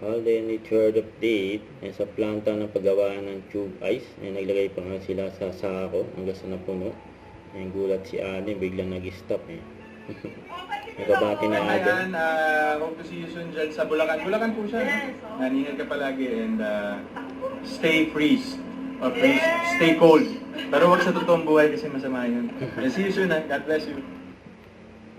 Alden third update sa planta ng paggawa ng tube ice. Naglagay pa nga sila sa sako hanggang sa napuno. Gulat si Alden, biglang nag-stop Nagabati na Alden. Hope to see you soon dyan sa Bulacan. Bulacan po siya, no? Naningal ka palagi and stay freeze. Or freeze, stay cold. Pero wag sa totoong buhay kasi masama yun. And see you soon, ha? God bless you.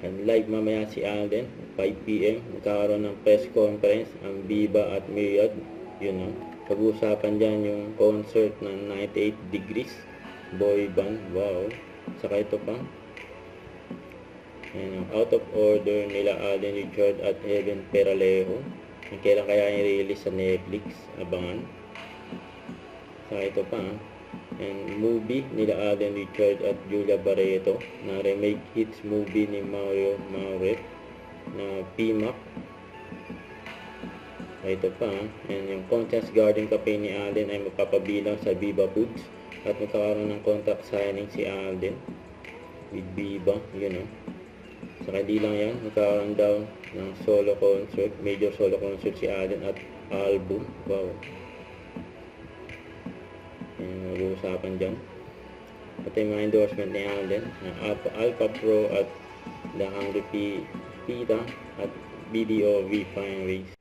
And live mamaya si Alden, 5 PM, magkakaroon ng press conference ang Viva at Myriad. Yun pag-uusapan dyan yung concert ng 98 Degrees boy band. Wow, saka ito pa out of order nila Alden Richard at Heaven Peralejo. Kailan kaya i-release sa Netflix, abangan. Saka ito pa and movie nila Alden Richard at Julia Barreto na remake hits movie ni Mario Mauret na PMAC. Ito pa and yung Contest Garden Cafe ni Alden ay magpapabilang sa Viva Foods at magkakaroon ng contract signing si Alden with Viva, saka di lang yan, magkakaroon daw ng solo concert, major solo concert si Alden at album. Wow, mag-uusapan dyan. At yung mga endorsement ni Alden na Alpha Pro at The Hungry Pita at BDO Refineries.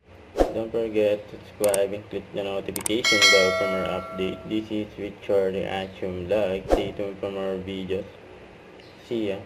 Don't forget to subscribe and click the notification bell for more update. This is Richard Reaction Like. Stay tuned for more videos. See ya.